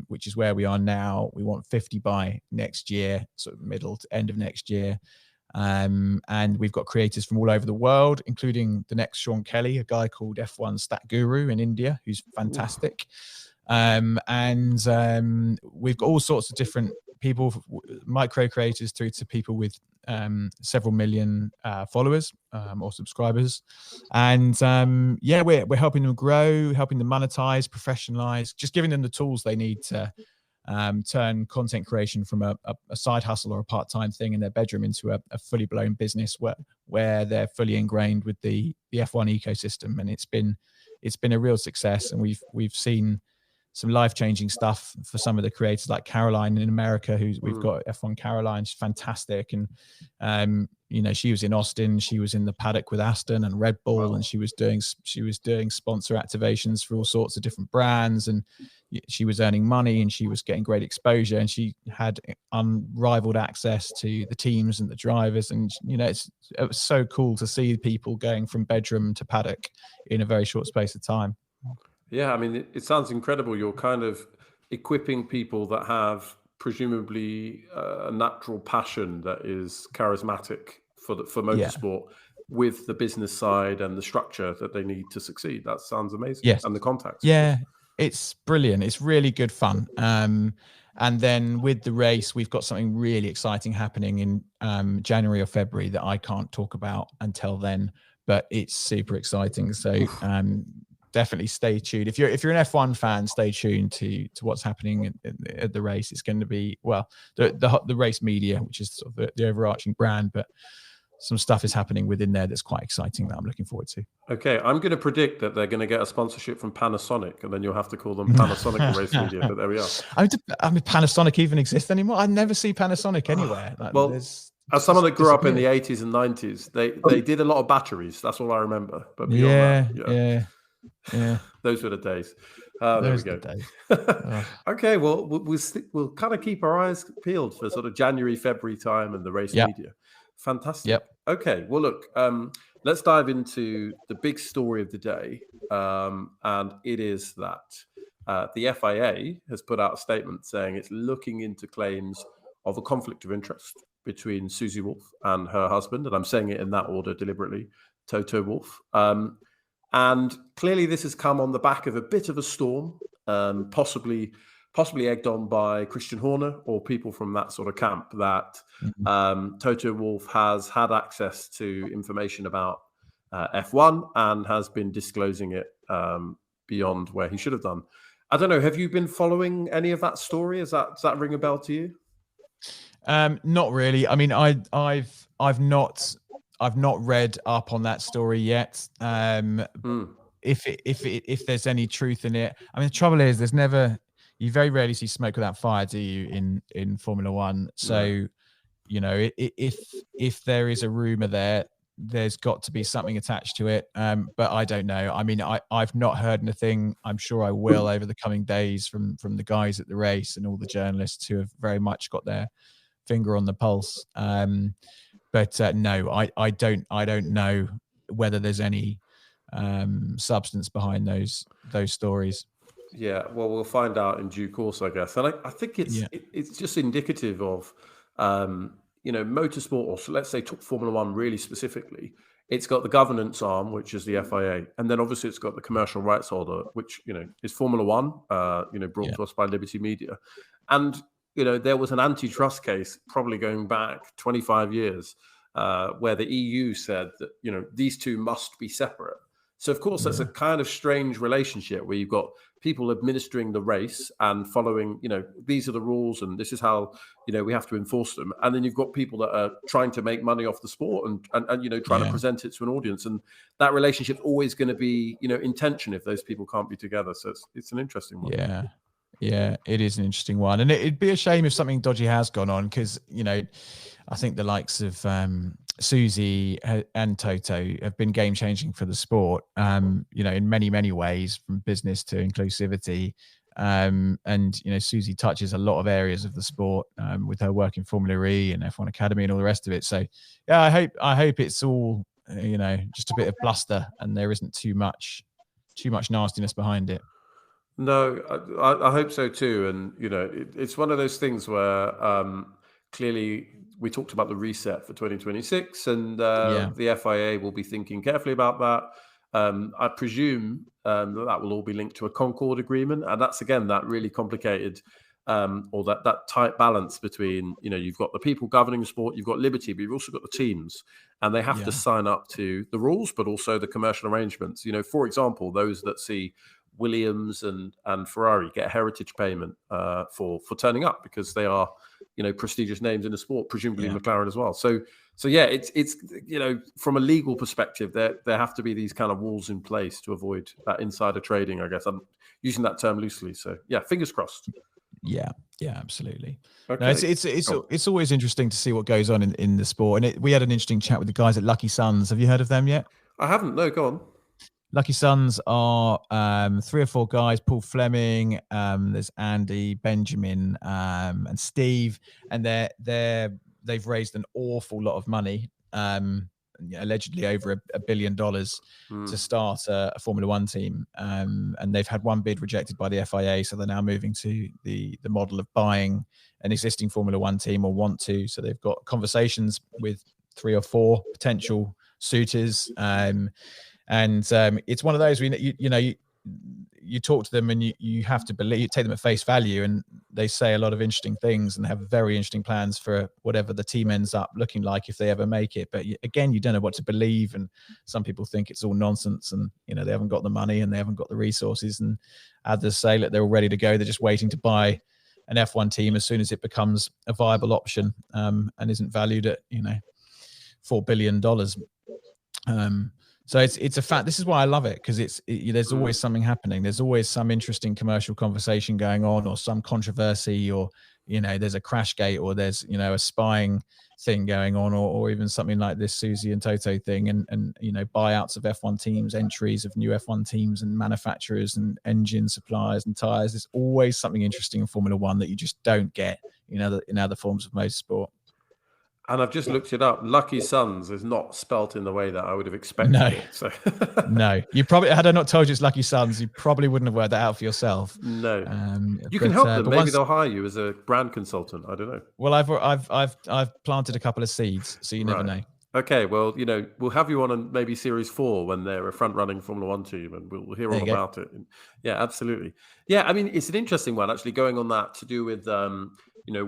which is where we are now. We want 50 by next year, sort of middle to end of next year. And we've got creators from all over the world, including the next Sean Kelly, a guy called F1 Stat Guru in India, who's fantastic. And we've got all sorts of different people, micro creators through to people with several million followers or subscribers. And we're helping them grow, helping them monetize, professionalize, just giving them the tools they need to turn content creation from a side hustle or a part-time thing in their bedroom into a fully blown business where they're fully ingrained with the F1 ecosystem. And it's been a real success. And we've seen some life-changing stuff for some of the creators, like Caroline in America, we've got F1 Caroline. She's fantastic. And, she was in Austin, she was in the paddock with Aston and Red Bull, and she was doing sponsor activations for all sorts of different brands, and she was earning money and she was getting great exposure, and she had unrivaled access to the teams and the drivers. And, it was so cool to see people going from bedroom to paddock in a very short space of time. Yeah, I mean, it sounds incredible. You're kind of equipping people that have presumably a natural passion that is charismatic for motorsport with the business side and the structure that they need to succeed. That sounds amazing. Yes. And the contacts. Yeah, it's brilliant. It's really good fun. And then with the race, we've got something really exciting happening in January or February that I can't talk about until then, but it's super exciting. So definitely stay tuned. If you're an F1 fan, stay tuned to what's happening at the race. It's going to be, the race media, which is sort of the overarching brand, but some stuff is happening within there that's quite exciting that I'm looking forward to. Okay, I'm going to predict that they're going to get a sponsorship from Panasonic, and then you'll have to call them Panasonic Race Media, but there we are. I mean, Panasonic even exists anymore? I never see Panasonic anywhere. As someone that grew up in the 80s and 90s, they did a lot of batteries. That's all I remember. But beyond that, yeah. Those were the days. There we go. Okay, well, we'll kind of keep our eyes peeled for sort of January, February time and the race media. Fantastic. Yep. Okay, well, look, let's dive into the big story of the day. And it is that the FIA has put out a statement saying it's looking into claims of a conflict of interest between Susie Wolff and her husband. And I'm saying it in that order deliberately, Toto Wolff. And clearly this has come on the back of a bit of a storm, possibly egged on by Christian Horner or people from that sort of camp, that Toto Wolff has had access to information about F1 and has been disclosing it beyond where he should have done. I don't know. Have you been following any of that story? Does that ring a bell to you? Not really. I mean, I've not read up on that story yet. If there's any truth in it, I mean, the trouble is you very rarely see smoke without fire, do you, in Formula One? So, if there is a rumor there's got to be something attached to it. But I don't know. I mean, I've not heard anything. I'm sure I will over the coming days from the guys at the race and all the journalists who have very much got their finger on the pulse. But no, I don't know whether there's any substance behind those stories. Yeah, well, we'll find out in due course, I guess. And I think it's just indicative of motorsport, or let's say Formula One really specifically, it's got the governance arm, which is the FIA, and then obviously it's got the commercial rights holder, which is Formula One, brought to us by Liberty Media, and there was an antitrust case probably going back 25 years where the EU said that these two must be separate. So of course that's a kind of strange relationship where you've got people administering the race and following, these are the rules and this is how, we have to enforce them. And then you've got people that are trying to make money off the sport and trying to present it to an audience. And that relationship's always going to be, in tension if those people can't be together. So it's an interesting one. Yeah. Yeah, it is an interesting one. And it'd be a shame if something dodgy has gone on because, I think the likes of Susie and Toto have been game changing for the sport, in many, many ways, from business to inclusivity. And Susie touches a lot of areas of the sport with her work in Formula E and F1 Academy and all the rest of it. So, yeah, I hope it's all, just a bit of bluster and there isn't too much nastiness behind it. No, I hope so too. And, it's one of those things where clearly we talked about the reset for 2026 and the FIA will be thinking carefully about that. I presume that will all be linked to a Concord agreement. And that's, again, that really complicated or that tight balance between, you've got the people governing the sport, you've got Liberty, but you've also got the teams. And they have to sign up to the rules, but also the commercial arrangements. For example, those that see Williams and Ferrari get a heritage payment for turning up because they are, prestigious names in the sport, presumably McLaren as well. So yeah, it's from a legal perspective, there have to be these kind of walls in place to avoid that insider trading. I guess I'm using that term loosely. So yeah, fingers crossed. Yeah, absolutely. Okay. No, it's always interesting to see what goes on in the sport. And we had an interesting chat with the guys at Lucky Sons. Have you heard of them yet? I haven't. No, go on. Lucky Sons are 3 or 4 guys, Paul Fleming, there's Andy, Benjamin, and Steve, and they've raised an awful lot of money, allegedly over $1 billion to start a Formula One team. And they've had one bid rejected by the FIA, so they're now moving to the model of buying an existing Formula One team or want to. So they've got conversations with 3 or 4 potential suitors. And it's one of those where you talk to them and you have to believe, take them at face value, and they say a lot of interesting things and have very interesting plans for whatever the team ends up looking like if they ever make it. But again, you don't know what to believe, and some people think it's all nonsense, and they haven't got the money and they haven't got the resources, and others say that they're all ready to go. They're just waiting to buy an F1 team as soon as it becomes a viable option, and isn't valued at $4 billion. So it's a fact. This is why I love it, because there's always something happening. There's always some interesting commercial conversation going on, or some controversy, or there's a crash gate, or there's a spying thing going on, or even something like this Susie and Toto thing, and buyouts of F1 teams, entries of new F1 teams, and manufacturers and engine suppliers and tires. There's always something interesting in Formula One that you just don't get in other forms of motorsport. And I've just looked it up. Lucky Sons is not spelt in the way that I would have expected. No, it, so. No. You probably, had I not told you it's Lucky Sons, you probably wouldn't have worked that out for yourself. No, you can help them. Maybe they'll hire you as a brand consultant. I don't know. Well, I've planted a couple of seeds, so you never know. Okay, well, we'll have you on maybe Series 4 when they're a front-running Formula One team, and we'll hear all about it. Yeah, absolutely. Yeah, I mean, it's an interesting one actually. Going on that to do with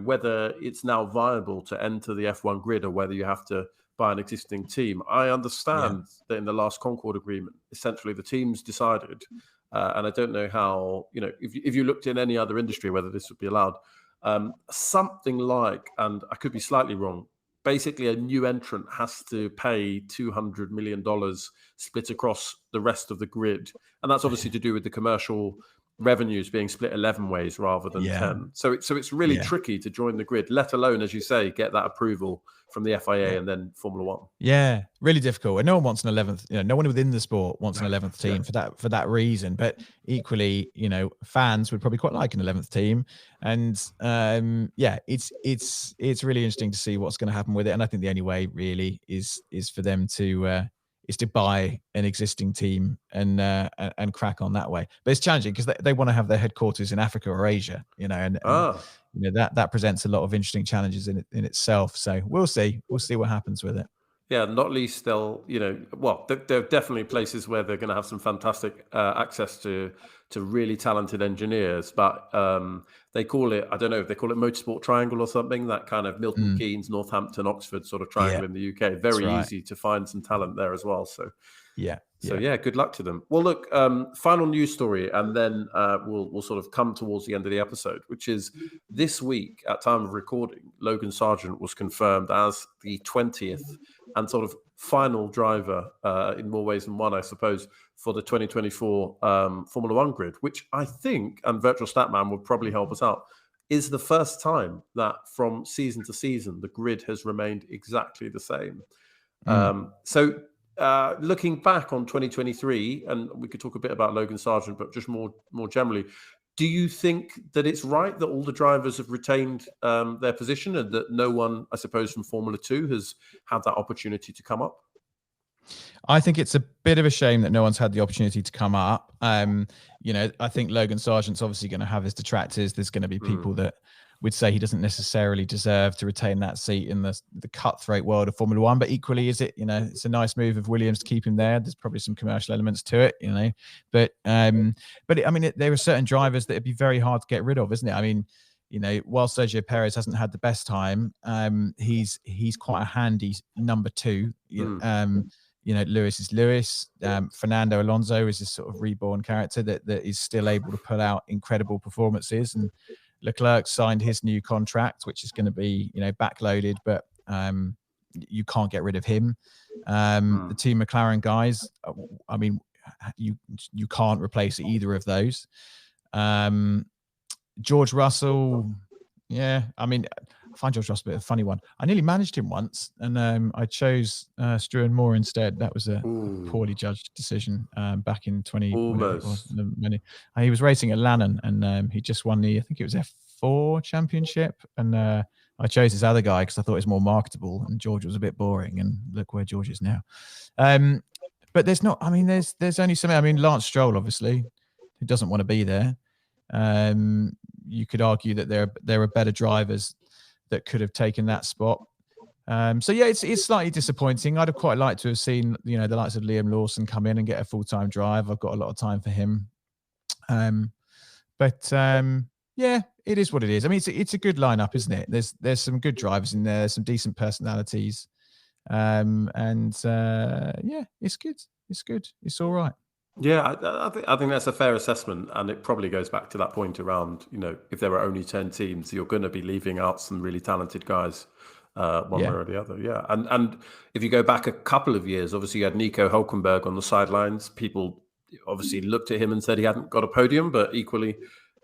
whether it's now viable to enter the F1 grid or whether you have to buy an existing team. I understand that in the last Concord agreement, essentially the teams decided, and I don't know how, if you looked in any other industry, whether this would be allowed, something like, and I could be slightly wrong, basically a new entrant has to pay $200 million split across the rest of the grid. And that's obviously to do with the commercial revenues being split 11 ways rather than 10. So it's really tricky to join the grid, let alone, as you say, get that approval from the FIA and then Formula One. Yeah, really difficult. And no one wants an 11th, no one within the sport wants an 11th team for that reason. But equally, fans would probably quite like an 11th team. And it's really interesting to see what's going to happen with it. And I think the only way really is for them to buy an existing team and crack on that way. But it's challenging because they want to have their headquarters in Africa or Asia, and that presents a lot of interesting challenges in itself. So we'll see what happens with it. Yeah, not least they'll, well, there are definitely places where they're going to have some fantastic access to really talented engineers, but they call it, I don't know if they call it Motorsport Triangle or something, that kind of Milton Mm, Keynes, Northampton, Oxford sort of yeah, triangle in the UK. that's Very right. easy to find some talent there as well. Yeah, So yeah. yeah, good luck to them. Well, look, final news story, and then we'll sort of come towards the end of the episode, which is this week at time of recording, Logan Sargent was confirmed as the 20th and sort of final driver in more ways than one, I suppose, for the 2024 Formula One grid, which I think, and Virtual Statman would probably help us out, is the first time that from season to season the grid has remained exactly the same. Mm. Looking back on 2023, and we could talk a bit about Logan Sargent, but just more generally, do you think that it's right that all the drivers have retained their position and that no one, I suppose, from Formula 2 has had that opportunity to come up? I think it's a bit of a shame that no one's had the opportunity to come up. I think Logan Sargent's obviously going to have his detractors. There's going to be people that would say he doesn't necessarily deserve to retain that seat in the cutthroat world of Formula One. But equally, it's a nice move of Williams to keep him there. There's probably some commercial elements to it, But there are certain drivers that it'd be very hard to get rid of, isn't it? I mean, while Sergio Perez hasn't had the best time, he's quite a handy number two. Lewis is Lewis. Fernando Alonso is this sort of reborn character that is still able to pull out incredible performances. And Leclerc signed his new contract, which is going to be, backloaded, but you can't get rid of him. The Team McLaren guys, I mean, you can't replace either of those. George Russell, yeah, I mean, I find George Russell a bit of a funny one. I nearly managed him once, and I chose Struan Moore instead. That was a poorly judged decision back in 20. Almost. He was racing at Lannon, and he just won I think it was F4 championship, and I chose this other guy because I thought it was more marketable, and George was a bit boring. And look where George is now. But there's not. I mean, there's only something. I mean, Lance Stroll, obviously, who doesn't want to be there. You could argue that there are better drivers that could have taken that spot. It's slightly disappointing. I'd have quite liked to have seen, the likes of Liam Lawson come in and get a full-time drive. I've got a lot of time for him. It is what it is. I mean, it's a good lineup, isn't it? There's some good drivers in there. There's some decent personalities. It's good. It's good. It's all right. Yeah, I think that's a fair assessment, and it probably goes back to that point around, if there are only 10 teams, you're going to be leaving out some really talented guys, one way or the other. Yeah, and if you go back a couple of years, obviously you had Nico Hülkenberg on the sidelines. People obviously looked at him and said he hadn't got a podium, but equally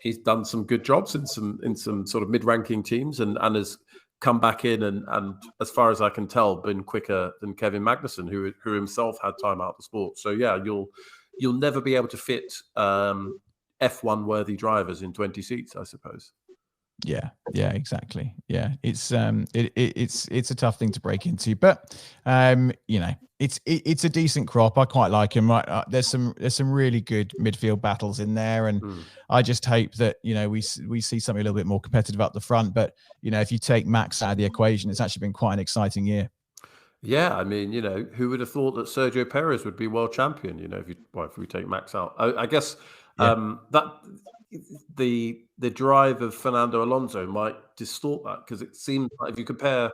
he's done some good jobs in some sort of mid-ranking teams, and has come back in and as far as I can tell, been quicker than Kevin Magnussen, who himself had time out of the sport. So yeah, you'll never be able to fit F1 worthy drivers in 20 seats, I suppose. Yeah, exactly. Yeah, it's a tough thing to break into, but it's a decent crop. I quite like him. There's some really good midfield battles in there, and I just hope that we see something a little bit more competitive up the front. But if you take Max out of the equation, it's actually been quite an exciting year. Yeah, I mean, who would have thought that Sergio Perez would be world champion? If we take Max out, I guess that the drive of Fernando Alonso might distort that, because it seems like if you compare,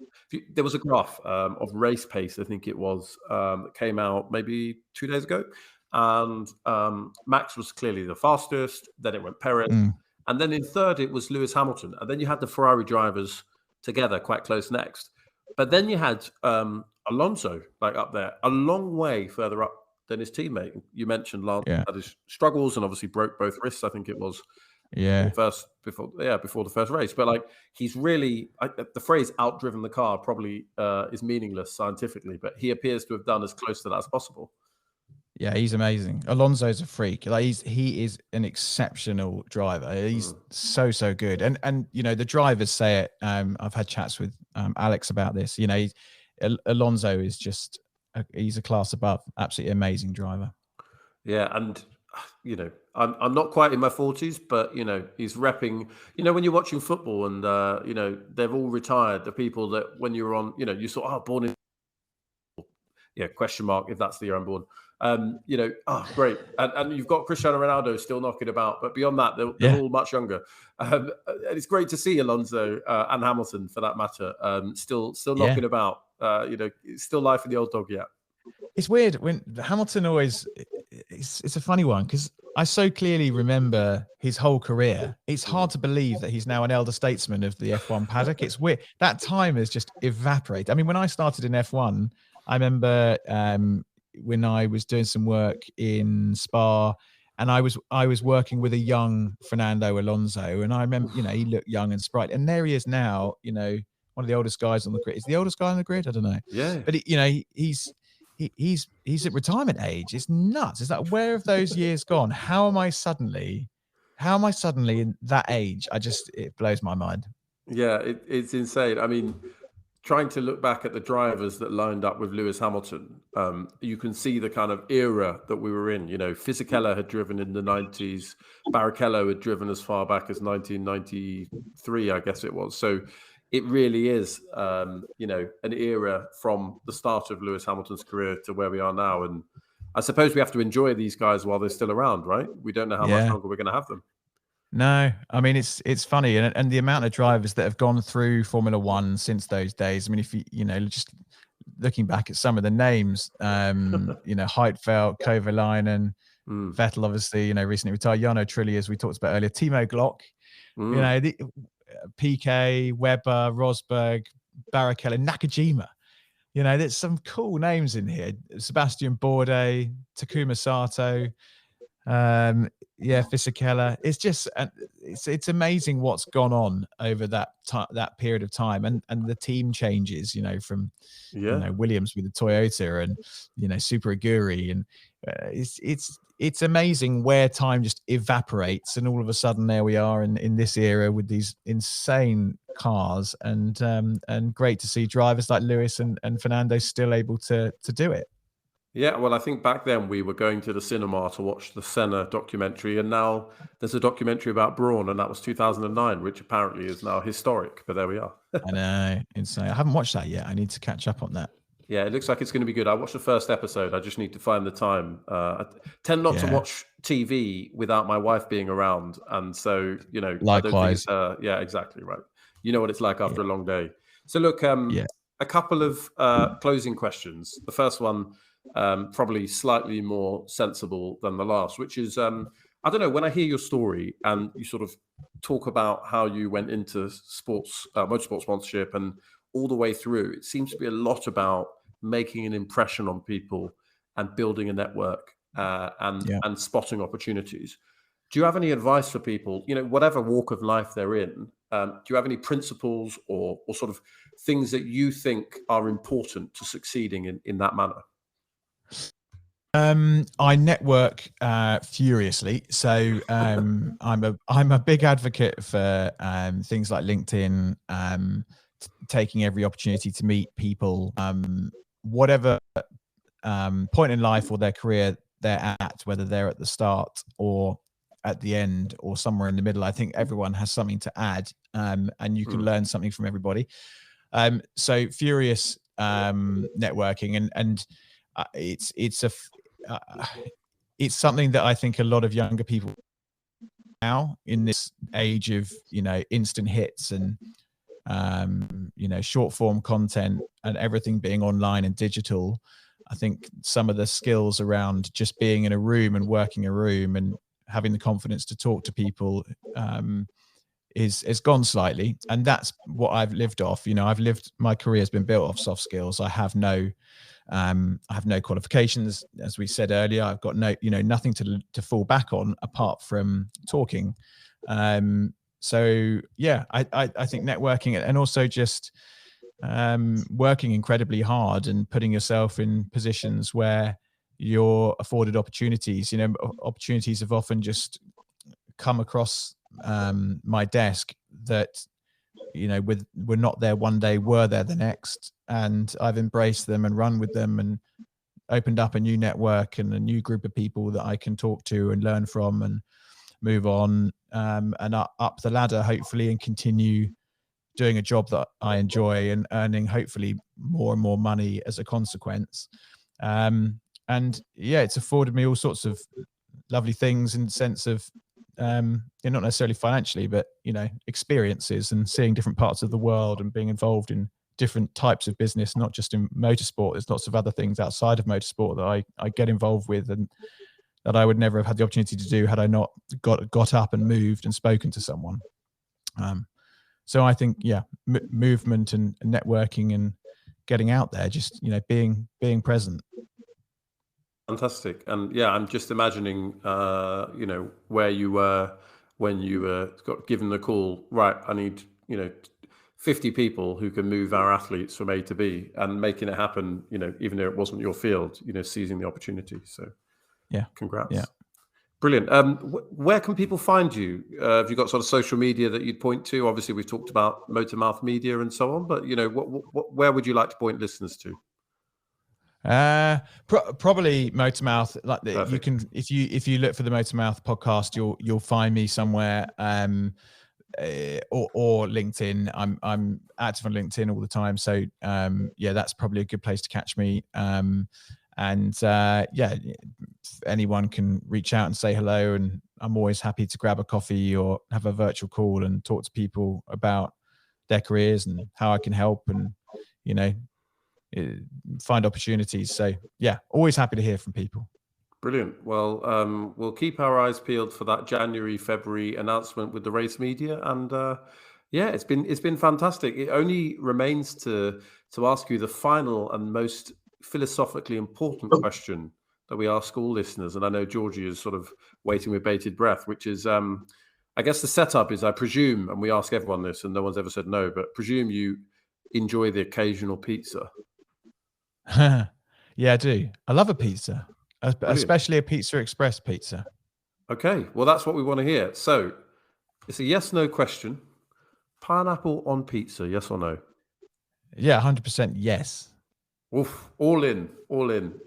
there was a graph of race pace, I think it was, that came out maybe 2 days ago, and Max was clearly the fastest. Then it went Perez, and then in third it was Lewis Hamilton, and then you had the Ferrari drivers together quite close next. But then you had Alonso up there, a long way further up than his teammate. You mentioned Lance had his struggles and obviously broke both wrists, I think it was. Before the first race. But he's really, the phrase outdriven the car probably is meaningless scientifically, but he appears to have done as close to that as possible. Yeah, he's amazing. Alonso's a freak. He is an exceptional driver. He's so good. And the drivers say it. I've had chats with Alex about this. Alonso is just he's a class above. Absolutely amazing driver. Yeah, and I'm not quite in my 40s, but he's repping. When you're watching football and they've all retired. The people that when you were on, you saw born in yeah, question mark if that's the year I'm born. Great. And you've got Cristiano Ronaldo still knocking about, but beyond that, they're all much younger. And it's great to see Alonso and Hamilton, for that matter, still knocking about. Still life in the old dog yet. It's weird when Hamilton always. It's a funny one because I so clearly remember his whole career. It's hard to believe that he's now an elder statesman of the F1 paddock. It's weird. That time has just evaporated. I mean, when I started in F1, I remember when I was doing some work in Spa, and I was working with a young Fernando Alonso, and I remember, he looked young and sprightly, and there he is now, one of the oldest guys on the grid. Is the oldest guy on the grid? I don't know. Yeah. But he's at retirement age. It's nuts. It's like, where have those years gone? How am I suddenly in that age? It blows my mind. Yeah, it's insane. I mean, trying to look back at the drivers that lined up with Lewis Hamilton, you can see the kind of era that we were in. Fisichella had driven in the 90s. Barrichello had driven as far back as 1993, I guess it was. So it really is, an era from the start of Lewis Hamilton's career to where we are now. And I suppose we have to enjoy these guys while they're still around, right? We don't know how much longer we're going to have them. No, I mean, it's funny. And the amount of drivers that have gone through Formula One since those days. I mean, if just looking back at some of the names, Heidfeld, Kovalainen, Vettel, obviously, recently retired, Jarno Trulli, as we talked about earlier, Timo Glock, PK, Webber, Rosberg, Barrichello, Nakajima. There's some cool names in here. Sebastian Bourdais, Takuma Sato, Fisichella. It's just it's amazing what's gone on over that period of time, and the team changes. From Williams with the Toyota and Super Aguri, and it's amazing where time just evaporates, and all of a sudden there we are in this era with these insane cars, and great to see drivers like Lewis and Fernando still able to do it. Yeah, well, I think back then we were going to the cinema to watch the Senna documentary, and now there's a documentary about Brawn, and that was 2009, which apparently is now historic, but there we are. I know, insane. I haven't watched that yet. I need to catch up on that. Yeah, it looks like it's going to be good. I watched the first episode. I just need to find the time. I tend not to watch TV without my wife being around, and so, Likewise. I don't think yeah, exactly right. You know what it's like after a long day. So look, a couple of closing questions. The first one, probably slightly more sensible than the last, which is, I don't know, when I hear your story and you sort of talk about how you went into sports, motorsport sponsorship and all the way through, it seems to be a lot about making an impression on people and building a network and spotting opportunities. Do you have any advice for people, whatever walk of life they're in? Do you have any principles or sort of things that you think are important to succeeding in that manner? I network furiously, so I'm a big advocate for things like LinkedIn, taking every opportunity to meet people, whatever point in life or their career they're at, whether they're at the start or at the end or somewhere in the middle. I think everyone has something to add, and you can learn something from everybody. So furious networking, and it's something that I think a lot of younger people now in this age of instant hits and short form content and everything being online and digital. I think some of the skills around just being in a room and working a room and having the confidence to talk to people is gone slightly, and that's what I've lived off. My career has been built off soft skills. I have no qualifications, as we said earlier. I've got nothing to fall back on apart from talking. So yeah, I think networking and also just working incredibly hard and putting yourself in positions where you're afforded opportunities. Opportunities have often just come across my desk that were not there one day, were there the next, and I've embraced them and run with them and opened up a new network and a new group of people that I can talk to and learn from and move on and up the ladder, hopefully, and continue doing a job that I enjoy and earning hopefully more and more money as a consequence. And yeah, it's afforded me all sorts of lovely things in the sense of, not necessarily financially, but, experiences and seeing different parts of the world and being involved in different types of business, not just in motorsport. There's lots of other things outside of motorsport that I get involved with and that I would never have had the opportunity to do had I not got up and moved and spoken to someone. So I think, movement and networking and getting out there, just, being present. Fantastic. And yeah, I'm just imagining, where you were when you got given the call, right, I need, 50 people who can move our athletes from A to B, and making it happen, even though it wasn't your field, seizing the opportunity. So yeah, congrats. Yeah. Brilliant. Where can people find you? Have you got sort of social media that you'd point to? Obviously, we've talked about Motormouth Media and so on, but where would you like to point listeners to? Probably Motormouth. Like you Perfect. can, if you look for the Motormouth podcast, you'll find me somewhere. Or LinkedIn. I'm active on LinkedIn all the time, so that's probably a good place to catch me. Anyone can reach out and say hello, and I'm always happy to grab a coffee or have a virtual call and talk to people about their careers and how I can help and find opportunities. So always happy to hear from people. Brilliant. Well, we'll keep our eyes peeled for that January-February announcement with the race media, and it's been fantastic. It only remains to ask you the final and most philosophically important question that we ask all listeners, and I know Jorgy is sort of waiting with bated breath, which is, I guess the setup is, I presume, and we ask everyone this, and no one's ever said no, but presume you enjoy the occasional pizza. Yeah, I do. I love a pizza. Especially a Pizza Express pizza. Okay, well, that's what we want to hear. So it's a yes/no question. Pineapple on pizza, yes or no? Yeah, 100% yes. Oof, all in.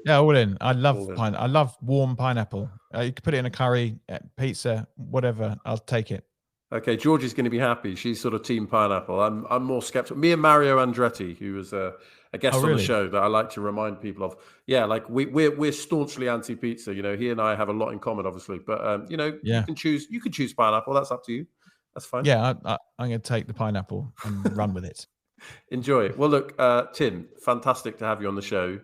Yeah, all in. I love I love warm pineapple. You can put it in a curry, pizza, whatever. I'll take it. Okay, Georgie's going to be happy. She's sort of team pineapple. I'm more skeptical. Me and Mario Andretti, who was a guest on the show that I like to remind people of. Yeah, like we're staunchly anti-pizza. He and I have a lot in common, obviously. But you can choose pineapple. That's up to you. That's fine. Yeah, I'm going to take the pineapple and run with it. Enjoy it. Well, look, Tim, fantastic to have you on the show.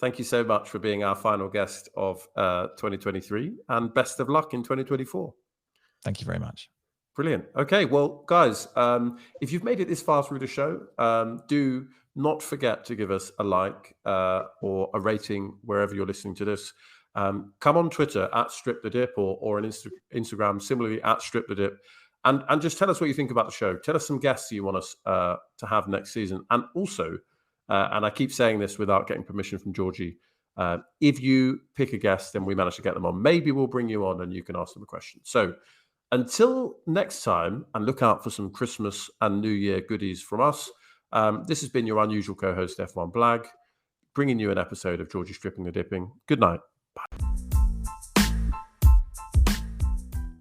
Thank you so much for being our final guest of 2023, and best of luck in 2024. Thank you very much. Brilliant. Okay, well, guys, if you've made it this far through the show, do not forget to give us a like or a rating wherever you're listening to this. Come on Twitter @StripTheDip or on Instagram, similarly @StripTheDip, and just tell us what you think about the show. Tell us some guests you want us to have next season. And also, and I keep saying this without getting permission from Jorgy, if you pick a guest and we manage to get them on, maybe we'll bring you on and you can ask them a question. So until next time, and look out for some Christmas and New Year goodies from us. This has been your unusual co-host, F1 Blag, bringing you an episode of Jorgy'S Stripping the Dipping. Good night. Bye.